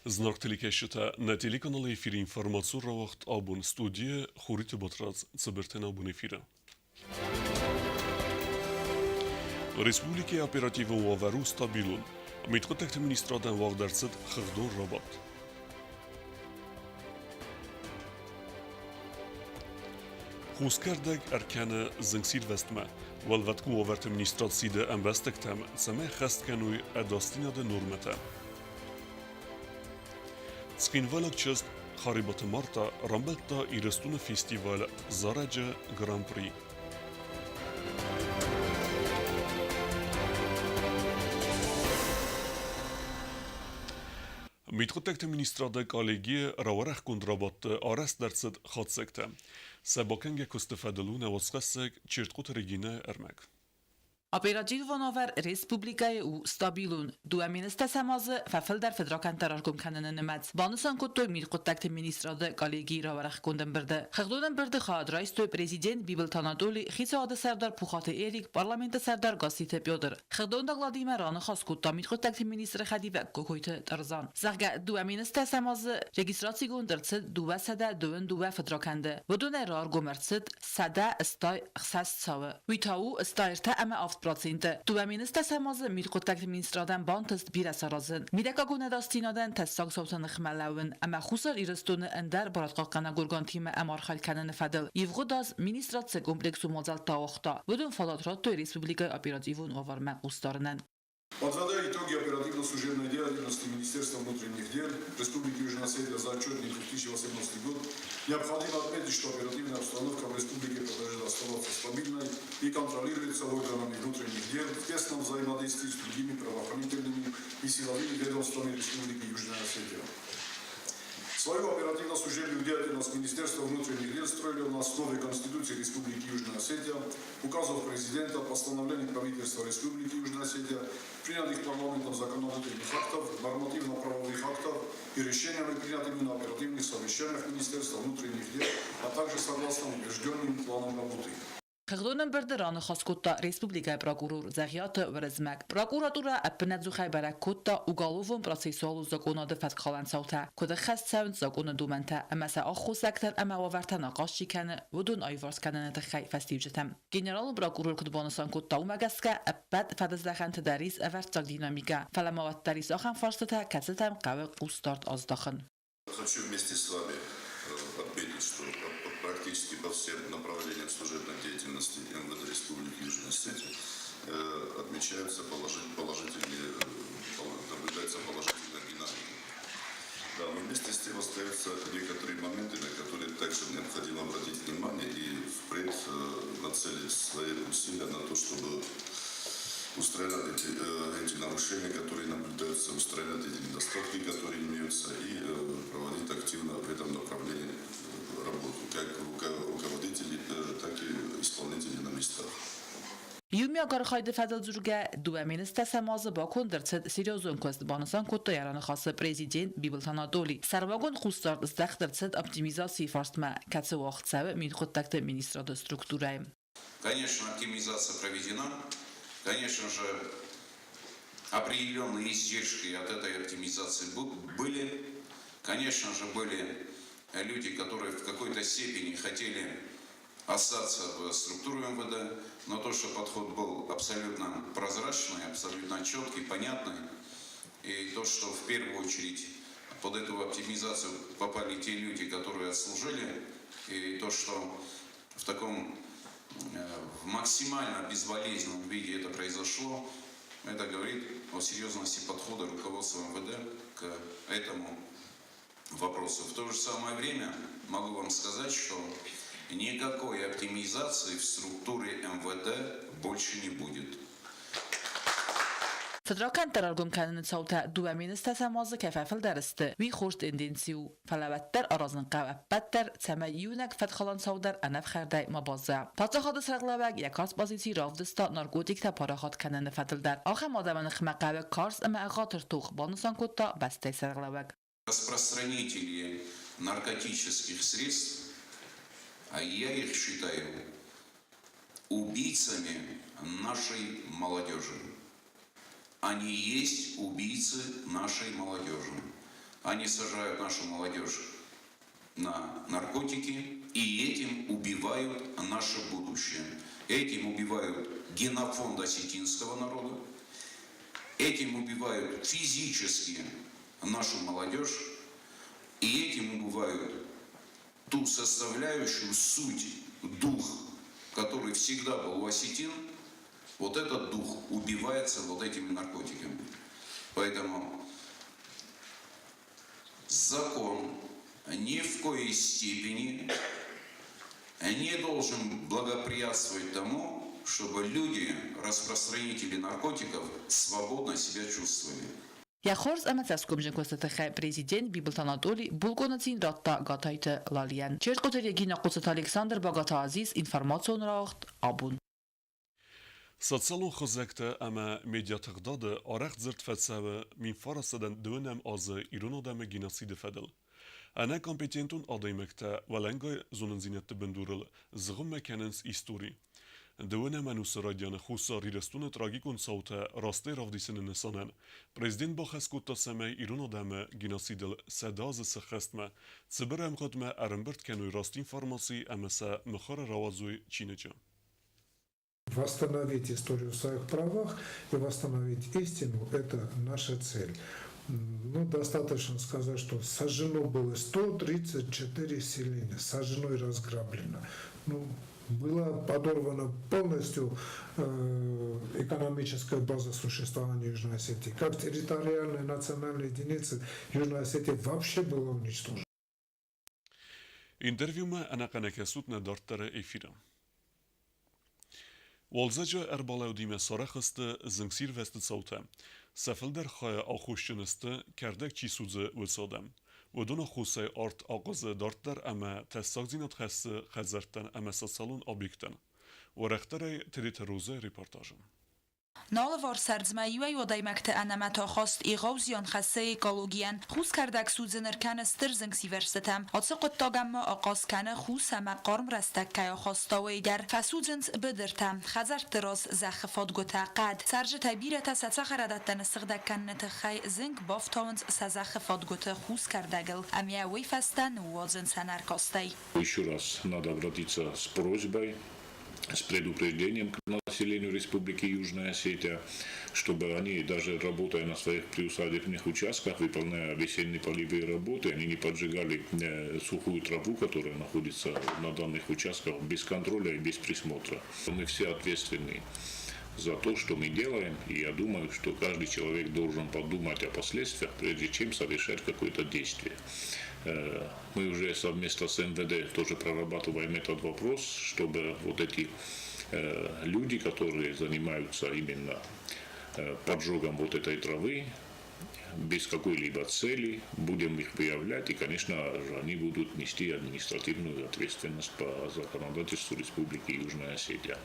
Знак телекешта на телеканале эфире информацию равахт абун студия хурите батраз цабертен абун эфира. Республики оперативы вавару стабилун. Митхотект министрадан вавдарцет хагдон рабат. Хускардак аркана зангсир вестма. Валватку ваверт министрат сиде амбастектам саме хасткануй адастинаде нормата. Скинвалак часть Харибата Марта Рамбетта и Рестуна фестиваль Зараджа Гран-при. Митхотект министрада коллегия Раварах Кундрабат Арест Дарцет Хатсекта. Сабакенге Костефаделуна Васхасек Чирткут Регина Эрмек. Operativ vanaver Respublikaya u stabilun duaminista samazı fafildar federakan tarargum kanını nemaz. Banusan kuttu mirkuttakti ministradı kalegi ravaraq kundun birdi. Xıqlunan birdi xad raistu prezident Bibil Tanadoli xisi adı serdar puxatı erik parlamenta serdar gasite pyodur. Xıqlun dağladime ranı xas kutta mirkuttakti ministri xadive kukoytu tarzan. Zagga duaminista samazı registrasi gundırtsid duva sada duun duva federakandı. Vudun erar gumertsid sada istay xsas savı. Vitavu istayirta ama aft دوامینسته سماز میرکوتک مینسترادن بانتست بیره سرازن میدکا گونه داستینادن تستاق صوتان خملاون اما خصوصا ایرستون اندر براتقا قنا گرگان تیم امار خلکنن فدل یفغو داز مینسترات سه کمپلکسو موزل تاوختا بدون فالاترات توی республикой оперативун овармак устарнен. Подводя итоги оперативно-служебной деятельности Министерства внутренних дел Республики Южная Осетия за отчетный 2018 год, необходимо отметить, что оперативная обстановка в республике продолжает оставаться стабильной и контролируется органами внутренних дел в тесном взаимодействии с другими правоохранительными и силовыми ведомствами Республики Южная Осетия. Свою оперативно-служебную деятельность Министерства внутренних дел строили на основе Конституции Республики Южная Осетия, указов президента, постановлений правительства Республики Южная Осетия, принятых парламентом законодательных актов, нормативно-правовых актов и решениями, принятыми на оперативных совещаниях Министерства внутренних дел, а также согласно утвержденным планом работы. Xıqlunan birdi ranı xas kutta Respublikaya prokuror Zahyatı Vrizmek. Prokuratura apnet zuxay barak kutta ugalovun procesualu zakonadı fatxalan sauta. Kuda xast savnt zakonu dumenta. Ama sa axu sektor ama wavartan aqashi kanı vudun ayvars kanını txay festivjetem. General prokuror kudbanasan kutta umagaska apet fadazlaxan tadaris avartsak dinamika. Falamawat daris axan farstata katsitam qavi qustart azdaxın. Хочу вместе с вами отметить, что практически по всем направлениям служебной деятельности МВД Республики Южная Осетия наблюдается положительная динамика. Да, но вместе с тем остаются некоторые моменты, на которые также необходимо обратить внимание и впредь нацелить свои усилия на то, чтобы устранять эти нарушения, которые наблюдаются, устранять эти недостатки, которые имеются, и проводить активно в этом направлении работу, как руководители, так и исполнители на местах. Yumi agar xaydı fədil zürgə duaminista samazı bakon dırçid seriozun kost banasan kutta yaranı xası prezident Bibil Tanadoli. Sarvagon xustart izdaq dırçid optimizasiya farstma katsı vaxt səvi min xuttakta ministrada strukturayım. Конечно, оптимизация проведена. Конечно же, определенные издержки от этой оптимизации были. Конечно же, были люди, которые в какой-то степени хотели остаться в структуре МВД, но то, что подход был абсолютно прозрачный, абсолютно четкий, понятный, и то, что в первую очередь под эту оптимизацию попали те люди, которые отслужили, и то, что в таком в максимально безболезненном виде это произошло, это говорит о серьезности подхода руководства МВД к этому вопросу. В то же самое время могу вам сказать, что никакой оптимизации в структуре МВД больше не будет. Federakan tarargum kanını sauta duaminista samazı kefafil darıstı. Vi xoş tendensiyu falavattar arazın qavabbattar tsama yunak fadxalan saudar anaf xarday mabazza. Patsaxadı sıraqlavag yakars bazisi ravdista narkotikta paraxat kanını fadildar. Axam adamını xmaqavag kars ama aqatır tuq banusan kutta bastay sıraqlavag. Распространители наркотических средств, а я их считаю убийцами нашей молодежи. Они есть убийцы нашей молодежи. они сажают нашу молодежь на наркотики и этим убивают наше будущее. Этим убивают генофонд осетинского народа, этим убивают физически нашу молодежь и этим убивают ту составляющую, суть, дух, который всегда был у осетин. Вот этот дух убивается вот этими наркотиками. Поэтому закон ни в коей степени не должен благоприятствовать тому, чтобы люди, распространители наркотиков, свободно себя чувствовали. Я хорс амацаском жинкостатахе президент Библтанатоли Булгонацин Ратта Гатайте Лалиян. Черткотер Егина Куцет Александр Багата Азиз информацион рахт Абун. Социалон хозекte ama mediatagdade aracht zirt fetsawe min farasadan dönem azı ironodame genocide fedel. Ana kompetentun adaymekte valengay zonen zinette bendurel zgum mekanens histori. Dönem anus radyan khusa rirestune tragikun sauta raste ravdisene nesanen. Prezident Bakheskutta semey ironodame genocidel sedaz sekhestme. Tsiberem qadme armbert kenu rast informasi amasa mkhara rawazuy Çinece. Восстановить историю в своих правах и восстановить истину – это наша цель. Ну, достаточно сказать, что сожжено было 134 селения, сожжено и разграблено. Ну, была подорвана полностью экономическая база существования Южной Осетии. Как территориальная национальная единица Южной Осетии вообще была уничтожена. Interviume anaqanekesut nedartere efira. Walzaca erbalaudime saraxiste zingsir veste sauta. Sefilder khaya akhoshcheniste kerdek çisuze vsodem. ودون خوسه آرت آغاز دارت در اما تستاگزینات خسته خزرتن اما سالون آبیکتن و رختره تدیت روزه ریپورتاژن. نالوار سرزمایوی و دایمکت انمتا خواست ایغوزیان خسته اکولوگیان خوز کردک سوزنر کن سترزنگ سیورستم آتسا قطاگم آقاز کنه خوز همه قارم رستک که خواستاوی در فسوزنز بدرتم خزرت دراز زخفاد گوتا قد سرج تبیرت ستا خردتن استغدک کنت خی زنگ بافتاونز سزخفاد گوتا خوز کردگل امیوی فستن وازن سنر کاستی. Еще раз надо обратиться с просьбой, с предупреждением к населению Республики Южная Осетия, чтобы они, даже работая на своих приусадебных участках, выполняя весенние полевые работы, они не поджигали сухую траву, которая находится на данных участках без контроля и без присмотра. Мы все ответственны за то, что мы делаем, и я думаю, что каждый человек должен подумать о последствиях, прежде чем совершать какое-то действие. Мы уже совместно с МВД тоже прорабатываем этот вопрос, чтобы вот эти люди, которые занимаются именно поджогом вот этой травы, без какой-либо цели, будем их выявлять, и, конечно же, они будут нести административную ответственность по законодательству Республики Южная Осетия.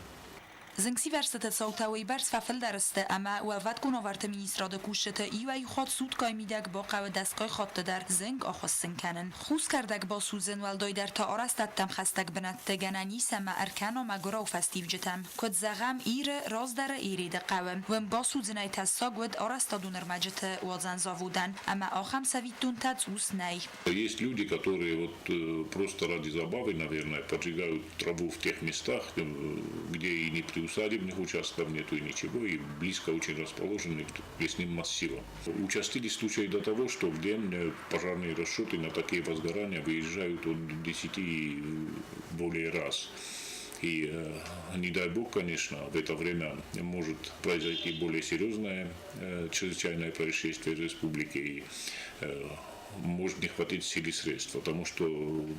زنگ سیورست ساوتاوی برس ففل درسته اما و وقت کنوارت مینیستراد کوشته ایوای خود سود کای میدک با قو دستگاه خاطر در زنگ آخستن کنن خوز کردک با سوزن ولدای در تا آرستت تم خستک بنت گنانی سما ارکان و مگرا و فستیو جتم کد زغم ایر راز در ایری دقوم و با سوزنای تساگ ود آرستا دونر مجت وازن زاودن اما آخم سویتون تدوس نی. Есть люди, которые вот просто ради забавы, наверное, поджигают траву в тех местах, где и не приусадебных участков нету и ничего, и близко очень расположены к лесным массивам. Участились случаи до того, что в день пожарные расчеты на такие возгорания выезжают от 10 и более раз. И не дай бог, конечно, в это время может произойти более серьезное чрезвычайное происшествие в республике, и может не хватить сил и средств, потому что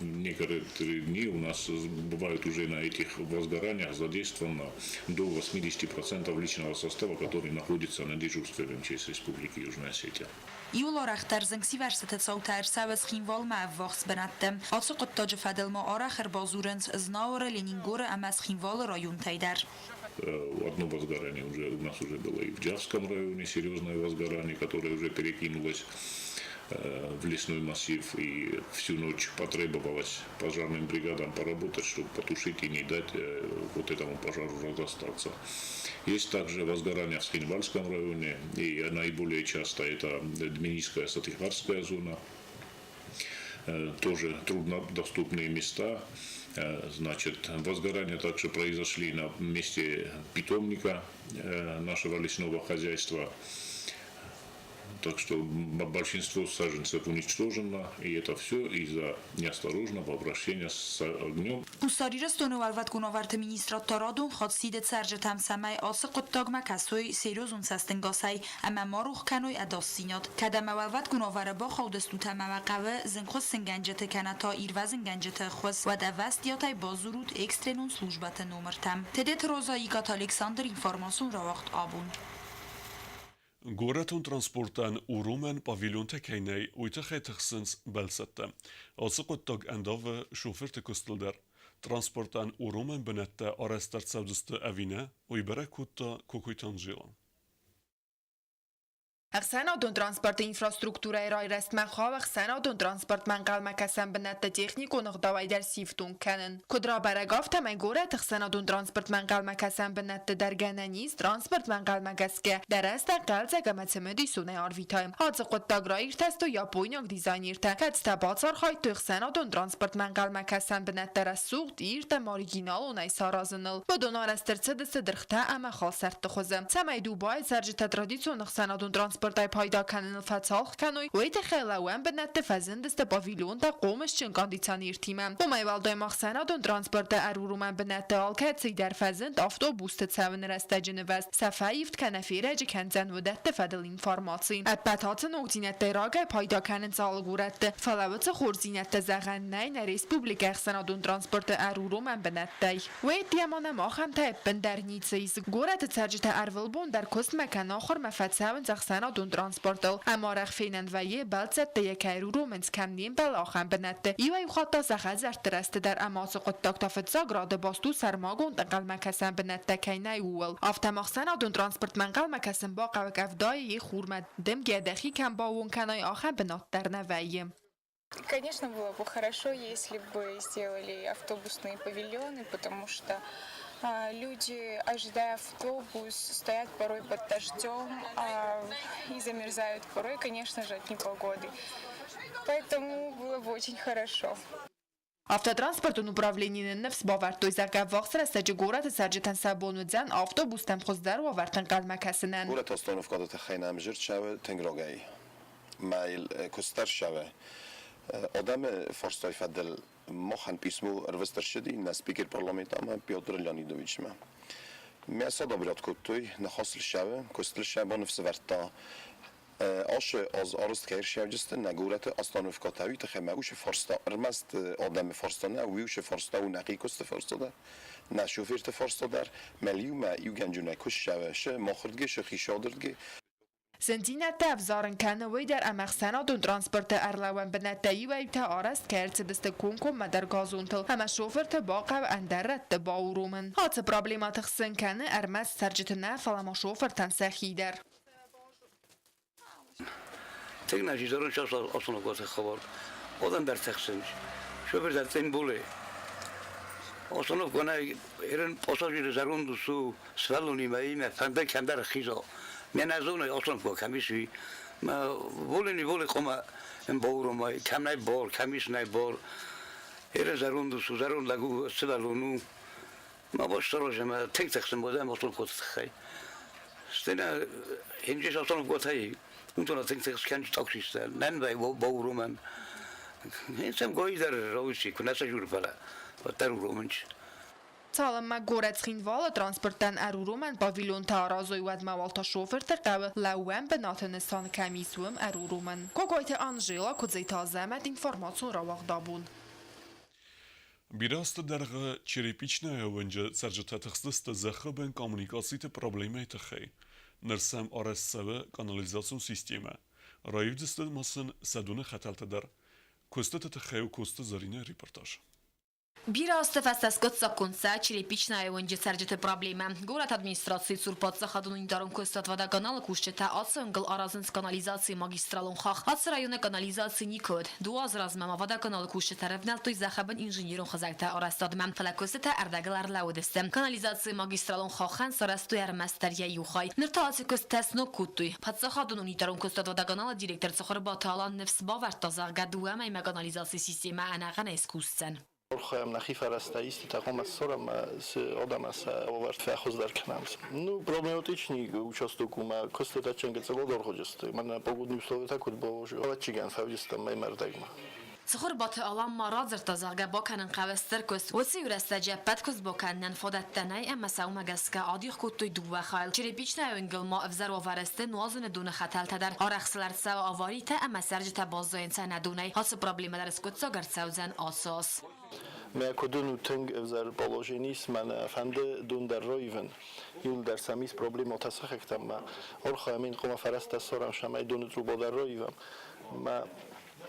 некоторые дни у нас бывает уже на этих возгораниях задействовано до 80% личного состава, который находится на дежурстве в МЧС Республики Южная Осетия. Iulo rakhtar zeng siverset sautar savas khinval ma vakhs benattem atsu qottaj fadel ma arakhir bazurens znawr Ленингора амас khinval район тайдар. Одно возгорание уже у нас уже было и в Джавском районе, серьезное возгорание, которое уже перекинулось в лесной массив, и всю ночь потребовалось пожарным бригадам поработать, чтобы потушить и не дать вот этому пожару разостаться. Есть также возгорание в Схинвальском районе, и наиболее часто это Дминийская Сатихварская зона, тоже труднодоступные места. Значит, возгорания также произошли на месте питомника нашего лесного хозяйства. Так что большинство саженцев уничтожено, и это все из-за неосторожного обращения с огнем. Ուսարիրը ստոնուարվատ գունովարդը մինիստրատ տորադուն խոծիդը ծարժը թամսամայ ասը կոտտոգ մակասոյ սերյոզ ունցաստն գասայ ամա մարուխ կանոյ ադասինոտ կադամավարվատ գունովարը բա խավդստու թամավակավը զնքոս սնգանջը կանատա իրվա զնգանջը խոս վադավաստ յոտայ բազուրուտ էքստրենուն սլուժբատը նոմրտամ թեդետ ռոզայի կատ Ալեքսանդր ինֆորմասուն ռավախտ աբուն Գորատուն տրանսպորտան ուրում են պավիլյոն թեքայնեի ույթը խետխսնց բելսետը։ Ասը կոտտոգ əնդավը շուֆերտը կստլդər։ Տրանսպորտան ուրում են բնետտə արեստարցավդստը əvinə ույբərə կուտտը կուկույթան ժիլան։ Xenadon transport infrastruktura rajrestmen xavak Xenadon transport menqalmekesen benette technikonak davajder szívtunk kenen. Kodra beregafta meg góret Xenadon transport menqalmekesen benette dergeneniz transport menqalmekeske dereste kelcege mecemödi szune arvitaim. Hadze kottagra írtezt a japoniak dizájn írte. Kedszte bacar hajtő Xenadon transport menqalmekesen benette reszúgt írte originalon egy szarazınıl. Bodon aresztercedese drchte eme xalszert xoze. Szemej Dubai szerzite tradíciónak Xenadon transport پای پایدا کنن فتاخ کنوی ویت خیلوان به نت فزند است پاویلون تا قومش چن کاندیسانیر تیمم و میوالدای مخزنا دون ترانسپورت ارورومن به نت آلکت سی در فزند اتوبوس تسون رستجن وست سفایفت کنفیره ج کنزن و دت فدل اینفورماسیون ابتات نوتینت دراگ پایدا کنن سالگورت فلاوت خورزینت زغن نه ریسپوبلیک اخسنا دون ترانسپورت ارورومن به نت دی ویت دیمان ماخم تا بندر نیتسیز گورت ترجت ارولبون در کست مکان آخر مفتسون زخسنا دون ترانسپورتل اما رخفینند و یه بلزت دیگه رو منز کم نیم بل آخم بنده یوی خاطا زخزر ترست در اماس قطاق تافت زاگراد باستو سرماگون تنقل مکسن بنده که نیول افتماخسنا دون ترانسپورت منقل مکسن با قوک افدای یه خورمد دم گدخی کم با اون کنای آخم بنات در نویم. Конечно, было бы хорошо, если бы сделали автобусные павильоны, потому что люди, ожидая автобус, стоят порой под дождем и замерзают порой, конечно же, от непогоды. Поэтому было бы очень хорошо. Автотранспортун управлениенин нефс бавартоy zakavvaqsra sajigorata sarjitan sabonudzen avtobustem xozdar و ورتن قلمکسنن. گورت استانوف قادت خیلی امجر شوه تنگراگی مایل کستر شوه آدم فرستای فدل مخن پیسمو روستر شدی نسپیکر پارلمانت اما پیاتر لیانیدویچ ما میاسا دابرات کتوی نخواستل شوه کستل شوه نفس ورتا آش از آرست که شوجست نگورت استانوف کاتوی تخمهوش فرستا ارمست آدم فرستانه ویوش فرستا و نقی کست فرستا در نشوفیرت فرستا در ملیوم یو گنجونه کش شوه شه ماخردگی شه خیشادردگی سنتینت افزارن کنوی در امخسنا دون ترانسپورت ارلوان بنتایی و ایتا آرست کرد دست کنکم مدر گازونتل همه شوفرت باقه و اندرت باورومن هات پرابلیمات خسن کنه ارمز سرجت نفل ما شوفرتن سخی در Teknolojilerin şahsı aslında gazı xabar. Adam der texsin. Şoför der ten bole. Aslında kona eren pasajeri zarundu su svaluni maime fanda kandar khiza. Men azona aslında ko kamisi ma voleni vole koma en bouro mai kamnay bor kamis nay bor. Eren zarundu su zarun lagu svalunu. Ma başlar ma tek texsin bodam aslında ko txay. Stena hinge aslında ko tay. Toen had ik tegen Skans taxis men bij bouwroemen. En zijn goeie daar roosje, kon net zo goed vallen. Wat daar roemens. Çalınma goretsxin vala transportdan arurumen pavilyon taarazoy wad mawalta şoförte qav lawen benatenistan kamisum arurumen. Kogoyte Angela kudzita zamet informacjon ravaqdabun. Birastı dergı çerepічne önce sercetatıxsızdı zəxıbın kommunikasiyte problemi tıxey. Nərsəm arəssəvə kanalizasyon sistemi. Rayıvdistılmasın sədunu xətəltədər. Kostı tıxey و kostı zarine reportaj. Bira astăfastas cât să consa Cirepična je unge sergete probleme. Gorat administracji surpad zahadunun darun kostat vada kanal kushcheta atsengel arazins kanalizacji magistralon khakh. Ats rayone kanalizacji nikod. Duaz razmama vada kanal kushcheta revnaltoy zahaben inżynieron khazakta arastadman. Falakoseta erdaglar laudestem. Kanalizacji magistralon khakhan sarastu yarmaster yayukhay. Nirtaatsi kostasno kutuy. Pat zahadunun darun kostat vada kanal direktor tsakhrbat alan nefs bavart tazagadu ama kanalizacji sistema anagana eskusten. خواهم نخی فرسته است تقام از سرم آدم است آورد فخوز در کنامس. نو پروبلماتیچنی участку ما کست تا چنگ цего дорогоست. من погодні условия так вот باشه. آوت چیگان فوجستم می مردم. Tsakhrbat alan marad zertazaga bakanen qavester kos. Wasi urastajapat kos bakanen fodattanay amma saumagaska adix kutoy duwa khal. Cirepična engel ma avzar wavareste nuazun dun khatal tadar. Araxslar tsa avarita amma serjta bazayn tsa nadunay. Has problemalar skotsa gartsauzen asas. ما کدوم تنگ افزار بالوجینیس من فنده دون در رویون یون در سمیس پروبلم متاسخ کتم ما خواهمین قوم فرست سرم شمای دون رو با در رویون ما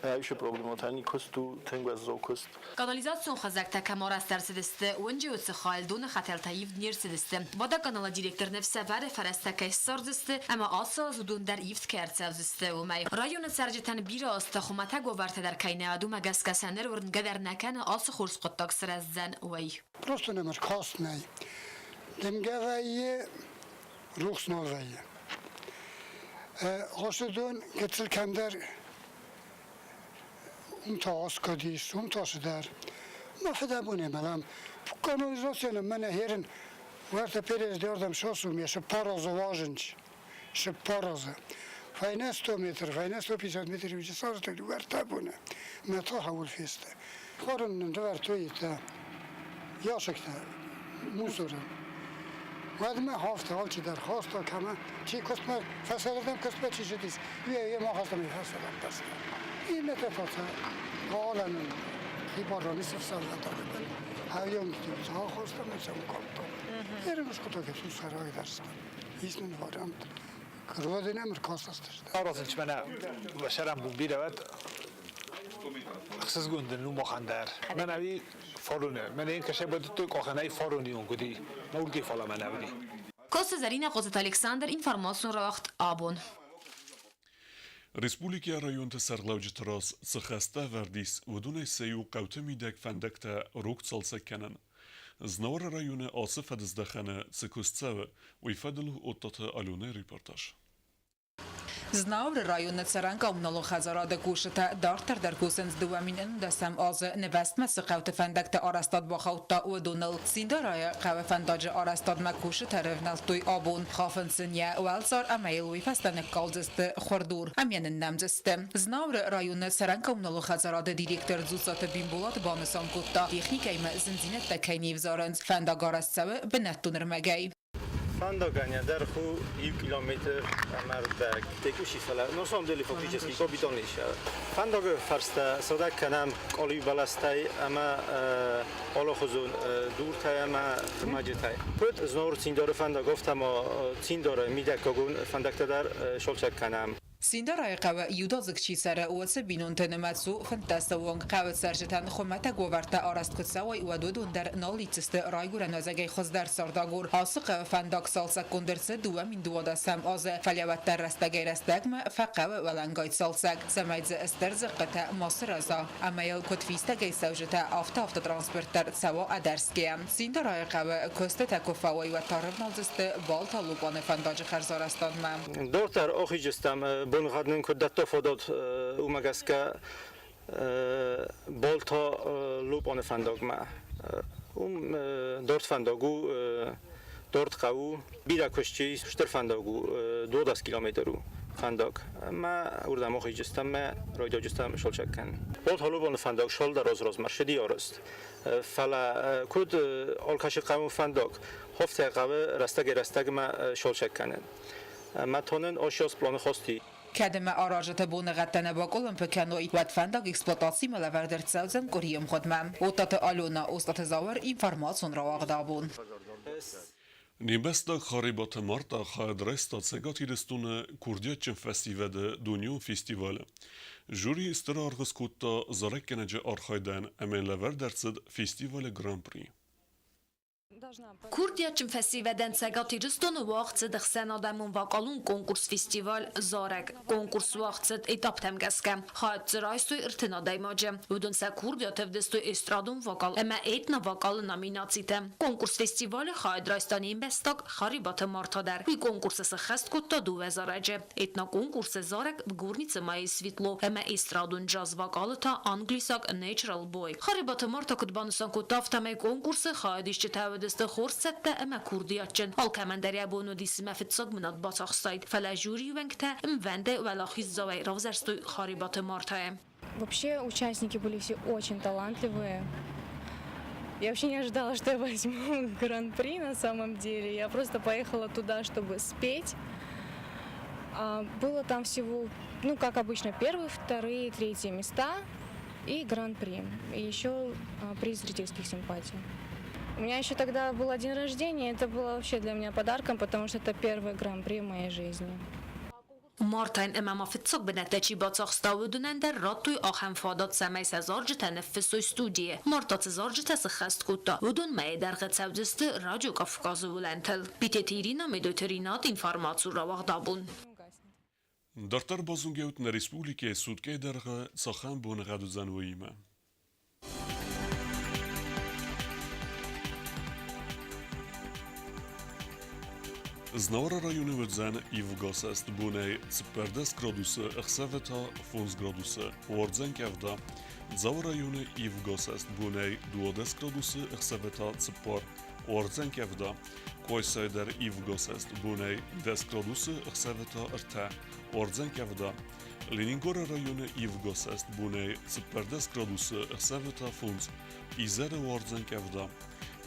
ایش پروبلماتانی کستو تنگ از زو کست. Kanalizasyon khazakta kamara sersediste önce utsi khal dun khatel tayif nirsediste. Bada kanala direktor nefsever ferasta kaysardiste ama asaz dun der ift kertsavziste umay. Rayon serjetan bira asta khumata govarte der kayna du magaskasaner urn gadar nakan as khurs qottak srazan way. Просто не меркасний. Демгавайе рухсновайе. Hoşudun getirkender umtaas kadis, umtaas der. Ma feda bune melam. Kanalizasyonun mene herin varte perez diyordum şosum ya şu parazı vajınç. Şu parazı. Fayne 100 metre, fayne 150 metre bir sarıtı varte bune. Meta havul feste. Korunun da vertoyita. Yaşıkta. Muzurun. Vadime hafta alçı der hasta kama. Çi kosma fasaldan kosma çeşidiz. Üye ma hasta mi fasalan bas. İyi tefata. Alanın kibarını sırsalda tabii. Havyon gidiyoruz. Ha hasta mı sen kalktı. Yerimiz kutu geçmiş saray dersin. İsmin varant. Kırvadın emir kasastır. Arasın çmene başaran bu bir evet. Xsiz gündün lu moxandar. Men avi forune. Men این کشه بود تو کوخنای foruni اون گودی. مولگی فالا من اولی. Kosta Zarina Qozet Alexander informasyon raxt abon. Respublika rayonta sarglavci tras sıxasta verdis udune seyu qawtemidek fendekta rok salsa kenen. Znawar rayone asif edizdakhane sıkustsav ve ifadlu ottata alune reportaj. Znavr rayonne Caranka umnalon khazarada kushta dartar der kusens duaminen dasam az nevestme sqawte fendekta arastad ba khawta u donal sindaraya qawe fendaje arastad ma kushta revnaltoy abun khafensin ya walsar amail wi fastane kalzest khordur amyen namzeste Znavr rayonne Caranka umnalon khazarada direktor zusat bimbolat banesan kutta texnika ima zinzinet takayniv zarans fendagarastsav benattunrmagay Фандагания дар ху 1 километр амардаг текуши фала на самом деле фактически кабитон ниша фандага фарста садак канам коли баластай ама ола хузун дуртай ама маҗитай пут знор циндор фанда гуфтам циндор мидакогун фандакта дар шолчак канам Sindara qawa yudazık çisara uası binun tenematsu fantasawong qawa sarjatan khumata govarta arast kutsaway wadudun der nalitiste rayguran azagay khuzdar sardagur asıq fandak salsa konderse duwa min duwada sam az falyavattar rastagay rastagma faqawa walangayt salsak samayze esterz qata masraza amayal kotfistagay savjata afta transportar sawa adarskiam Sindara qawa kosta takofaway wa tarvnalziste balta lubane fandaj kharzarastan ma dortar oxijistam bun hadnin kuddatta fodot umagaska bolta lubane fandagma dort fandagu dort qavu bira koshchi 4 fandagu 12 kilometru fandag ma urdam oxijistam ma roydojistam sholchakkan bolta lubane fandag sholda roz marshidi orist fala kud olkashi qavu fandag hofta qavu rastagma sholchakkan ma tonen oshos plan khosti Kademe arajete bune gattene bak olimpikanoy vat fandag eksploatacji malaverder tsauzen koriyum khodmam. Otate alona ostate zavar informasyon ra agdabun. Nibesta Haribate Marta Khadresta Cegatidestune Kurdiacin Festivede Dunion Festivale. Juri stara argıskutta zarekkenece arhaydan emenlever dersid Festivale Grand Prix. Kurdiacin Festiveden Cegatidestune waqtsid xsenadamon vaqalun konkurs festival zarek. Konkurs waqtsid etap temgeskam. Khat zraistoy irtinadaymaje. Udun se Kurdia tevdestoy estradun vaqal. Ema etna vaqal nominatsitem. Konkurs festivali Khadraistani bestak Haribate Marta der. Hui konkurse se khest kutta du vezaraje. Etna konkurse zarek v Gurnice mai svitlo. Ema estradun jazz vaqalta Anglisak Natural Boy. Haribate Marta kutbanusan kutaftame konkurse Khadishche tevdeste خورسته اما كردياتشن الكمندريا بونو ديسما في تصق من البطاخ سايد فلا جوري وانكتا مفنده ولا خيز زواي روزرستوي خاربات مارتا. Вообще участники были все очень талантливые. Я вообще не ожидала, что я возьму гран-при на самом деле. Я просто поехала туда, чтобы спеть. Было там всего, ну как обычно, первые, вторые, третьи места и гран-при. И еще приз зрительских симпатий. У меня еще тогда был день рождения, это было вообще для меня подарком, потому что это первый гран-при в моей жизни. مارتين امام فتسق بنتاجي باتاخ ستاودونن در راتوی آخم فادات سمای سزارج تنفس و استودیه مارتات سزارج تسخست کوتا ودون مای در غد سودست راجو کافکاز ولنتل بیتتیرینا میدوترینات اینفارماتسو را وقدابون Dartar bazungeut na Respublike Sudke derge Sachan bun radu zanvoime. Znawara rajony wydzen I w gosest bunej cyperdes gradusy chseweta fons gradusy wardzen kewda. Zaw rajony I w gosest bunej duodes gradusy chseweta cypor wardzen kewda. Koysejder I w gosest bunej des gradusy chseweta rte wardzen kewda. Leningora rajony I w gosest bunej cyperdes gradusy chseweta fons I zere wardzen kewda.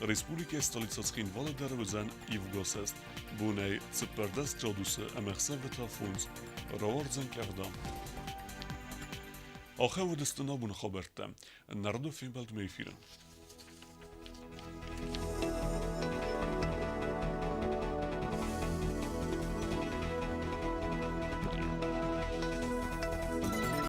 Respublike Stolicockin Valeder wydzen I w gosest bunej cyperdes gradusy emerseveta fons rawardzen kewda. Achew destena bun khaberte. Narodu filmbelt meyfiren.